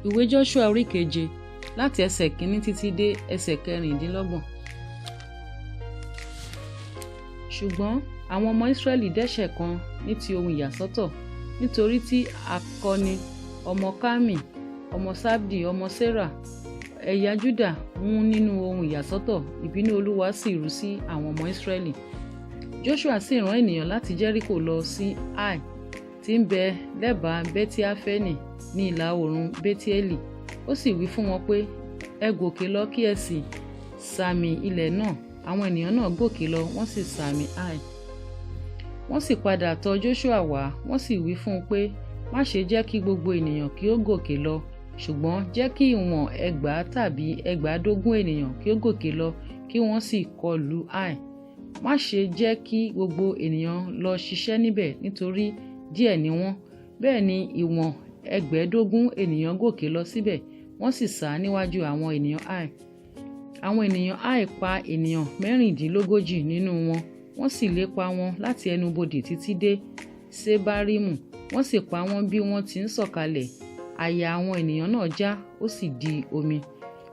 Ìwé Joshua Ori keje láti ẹsẹ̀ kìíní títí dé ẹsẹ̀ kẹrìndínlọ́gbọ̀n. Ṣùgbọ́n àwọn ọmọ Ísírẹ́lì dẹ́ṣẹ̀ kan ní ti ohun ìyàsọ́tọ̀, nítorí tí akọni ọmọ Kami, ọmọ Sabdi, ọmọ Serah, ẹ̀yà Júdà mú nínú ohun ìyàsọ́tọ̀, ìbínú Olúwa sì rú sí àwọn ọmọ Ísírẹ́lì. Joshua sì rán ènìyàn láti Jẹ́ríkò lọ sí Ai, tí ń bẹ lẹ́bàá Beti-Afeni ní ìlà oòrùn Betieli. Ó sì wí fún wọn pé, ẹ gòkè lọ kí ẹ sì sàmì ilẹ̀ náà. Àwọn ènìyàn náà gòkè lọ, wọ́n sì sàmì Ai. Wọ́n sì padà tọ̀ Joshua wá, wọ́n sì wí fún un pé, má ṣe jẹ́ kí gbogbo ènìyàn kí ó gòkè lọ, ṣùgbọ́n jẹ́ kí ìwọ̀n 1000 tàbí 15 ènìyàn kí ó gòkè lọ, kí wọ́n sì kọlù Ai. Má ṣe jẹ́ kí gbogbo ènìyàn lọ ṣiṣẹ́ níbẹ̀, nítorí díẹ̀ ni wọ́n. Bẹ́ẹ̀ ni ìwọ̀n 15 ènìyàn gòkè lọ síbẹ̀, wọ́n sì sá níwájú àwọn ènìyàn Ai. Àwọn ènìyàn Ai pa ènìyàn 36 nínú wọn, wọ́n sì lépa wọn láti ẹnubodè títí dé Sebarimu, wọ́n sì pa wọ́n bí wọ́n ti ń sọ̀kalẹ̀. Àyà àwọn ènìyàn náà já, ó sì di omi.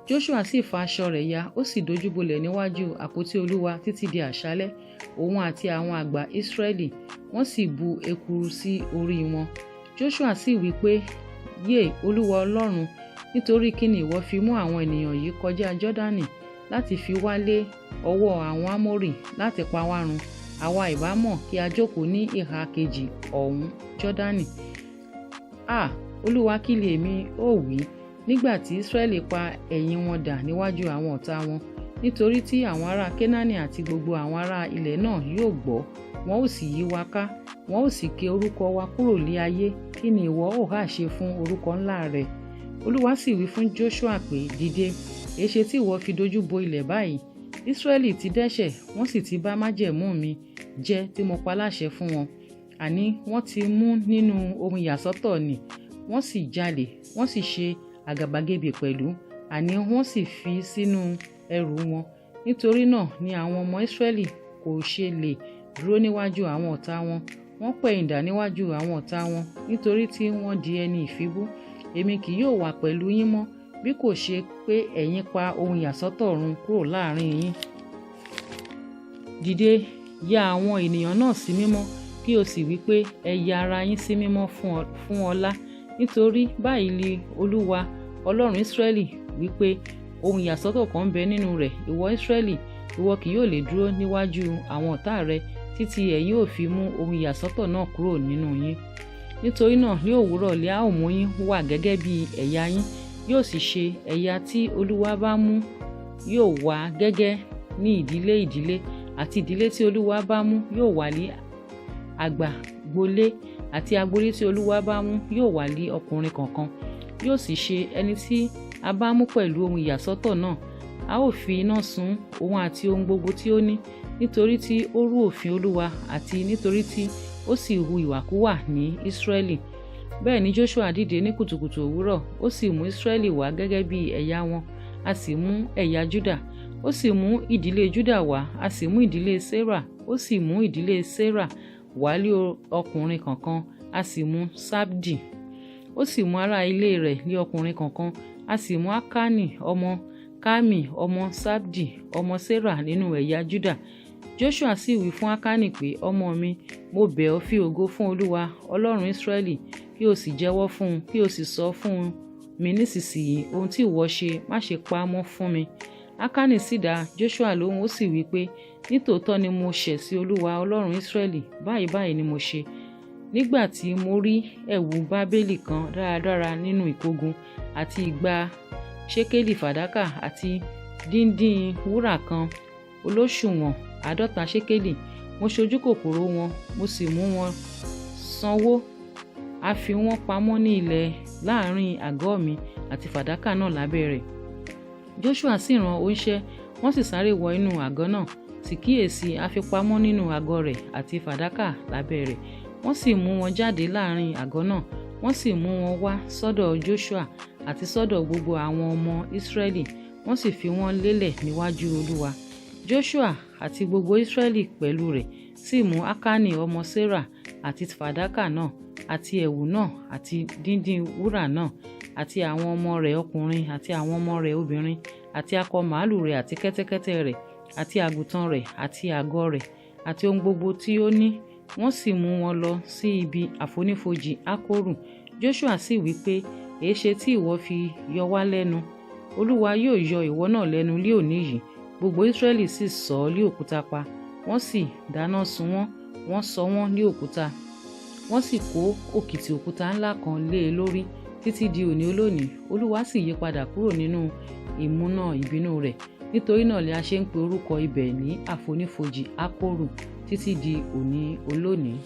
Joshua sì fa aṣọ rẹ̀ ya, ó sì dojúbolẹ̀ níwájú àpótí Olúwa títí di àṣálẹ́, òun àti àwọn àgbà Ísírẹ́lì, wọ́n sì bu ekuru sí orí wọn. Joshua sì wí pé, yé Olúwa Ọlọ́run, nítorí kí ni ìwọ fi mú àwọn ènìyàn yìí kọjá Jọ́dánì láti fi wá lé ọwọ́ àwọn Ámórì láti pa wá run? Àwa ìbá mọ̀ kí a jókòó ní ìhà kejì ọ̀hún Jọ́dánì. Olúwa, kí lèmi ó wí nígbà tí Ísírẹ́lì pa ẹ̀yìn wọn dà níwájú àwọn ọ̀tá wọn? Nítorí tí àwọn ará Kénáánì àti gbogbo àwọn ará ilẹ̀ náà yóò gbọ́, wọn ó sì yí wa ká, wọn ó sì ké orúkọ wa kúrò lé ayé. Kí ni ìwọ ó hà ṣe fún orúkọ ńlá rẹ? Olúwa sì wí fún Joshua pé, dìde, èéṣe tí ìwọ fi dojú bo ilẹ̀ báyìí? Ísírẹ́lì ti dẹ́ṣẹ̀, wọ́n sì ti bá májẹ̀mú mi jẹ́ tí mo pa láṣẹ fún wọn. Àní wọ́n ti mú nínú ohun ìyàsọ́tọ̀ nì, wọ́n sì jalè, wọ́n sì ṣe àgàbàgebè pẹ̀lú, àní wọ́n sì fi sínú ẹrù wọn. Nítorí náà ni àwọn ọmọ Ísírẹ́lì kò ṣe lè dúró níwájú àwọn ọ̀tá wọn. Wọ́n pẹ̀yìndà níwájú àwọn ọ̀tá wọn, nítorí tí wọ́n di ẹni ìfibú. Èmi kì yóò wà pẹ̀lú yín mọ́, bí kò ṣe pé ẹ̀yin pa ohun ìyàsọ́tọ̀ run kúrò láàrin yín. Dìde, ya àwọn ènìyàn náà sí mímọ́, kí o sì wí pé, ẹ ya ara yín sí mímọ́ fún ọlá, nítorí báyìí ni Olúwa Ọlọ́run Ísírẹ́lì wí pé, ohun ìyàsọ́tọ̀ kan ń bẹ nínú rẹ̀. Ìwọ Ísírẹ́lì, ìwọ kì yóò lè dúró níwájú àwọn ọ̀tá rẹ títí ẹ̀yin ò fi mú ohun ìyàsọ́tọ̀ náà kúrò nínú yín. Nítorí náà ní òwúrọ̀ lé a ó mú yín wà gẹ́gẹ́ bí ẹ̀yà yín, yóò sì ṣe ẹ̀yà tí Olúwa bá mú yóò wà gẹ́gẹ́ ní ìdílé àti ìdílé tí Olúwa bá mú yóò wà ní àgbàgbolé, àti agbolé tí Olúwa bá mú yóò wà ní ọkùnrin kọ̀ọ̀kan. Yóò sì ṣe ẹni tí a bá mú pẹ̀lú ohun ìyàsọ́tọ̀ náà, a ó fi iná sun òun àti ohun gbogbo tí ó ní, nítorí tí ó rú òfin Olúwa àti nítorí tí ó sì hu ìwàkuwà ní Ísírẹ́lì. Bẹ́ẹ̀ ni Joshua dìde ní kùtùkùtù òwúrọ̀, ó sì mú Ísírẹ́lì wá gẹ́gẹ́ bí ẹ̀yà wọn, a sì mú ẹ̀yà Júdà. Ó sì mú ìdílé Júdà wá, a sì mú ìdílé Serah, ó sì mú ìdílé Serah wá lé ọkùnrin kọ̀ọ̀kan, a sì mú Sabdi. Ó sì mú ará ilé rẹ̀ lé ọkùnrin kọ̀ọ̀kan, a sì mú Akani ọmọ Kami ọmọ Sabdi ọmọ Serah nínú ẹ̀yà Júdà. Joshua sì wí fún Akani pé, ọmọ mi, mo bẹ̀ ọ́ fi ògo fún Olúwa Ọlọ́run Ísírẹ́lì, kí o sì jẹ́wọ́ fún un, kí o sì sọ fún mi nísinsìnyí ohun tí ìwọ ṣe, má ṣe pa á mọ́ fún mi. Akani sì dá Joshua lóhùn, ó sì wí pé, nítòótọ́ ni mo ṣẹ̀ sí Olúwa Ọlọ́run Ísírẹ́lì, báyìí ni mo ṣe. Nígbà tí mo rí ẹ̀wù bábélì kan dáradára nínú ìkógun, àti igba ṣékélì fàdákà, àti díndín wúrà kan olóṣùwọ̀n 50 ṣékélì. Mo ṣojú kòkòrò wọn, mo sì mú wọn sanwó. A fi wọ́n pamọ́ ní ilẹ̀ láàrin àgọ́ mi àti fàdákà náà lábẹ́ rẹ̀. Joshua sì rán oníṣẹ́, wọ́n sì sáré wọ inú àgọ́ náà, sì kíyèsí a fi pamọ́ nínú àgọ́ rẹ̀ àti fàdákà lábẹ́ rẹ̀. Wọ́n sì mú wọn jáde láàrin àgọ́ náà, wọ́n sì mú wọn wá sọ́dọ̀ Joshua àti sọ́dọ̀ gbogbo àwọn ọmọ Ísírẹ́lì, wọ́n sì fi wọ́n lélẹ̀ níwájú Olúwa. Joshua àti gbogbo Ísírẹ́lì pẹ̀lú rẹ̀ sì mú Akani ọmọ Serah àti fàdákà náà àti ẹ̀wù náà àti díndín wúrà náà àti àwọn ọmọ rẹ̀ ọkùnrin àti àwọn ọmọ rẹ̀ obìnrin àti akọ màálù rẹ̀ àti kẹ́tẹ́kẹ́tẹ́ rẹ̀ àti àgùntàn rẹ̀ àti àgọ́ rẹ̀ àti ohun gbogbo tí ó ní, wọ́n sì mú wọn lọ sí ibi àfonífojì Ákórù. Joshua sì wí pé, èéṣe tí ìwọ fi yọ wá lẹ́nu? Olúwa yóò yọ ìwọ náà lẹ́nu ní òní yìí. Gbogbo Ísírẹ́lì sì sọ ọ́ lé òkúta pa, wọ́n sì dáná sun wọ́n, wọ́n sọ wọ́n lé òkúta. Wọ́n sì kó òkìtì òkúta ńlá kan lé e lórí títí di òní olónìí. Olúwa sì yí padà kúrò nínú ìmúná ìbínú rẹ̀. Nítorí náà ni a ṣe ń pe orúkọ ibẹ̀ ní àfonífojì Ákórù títí di òní olónìí.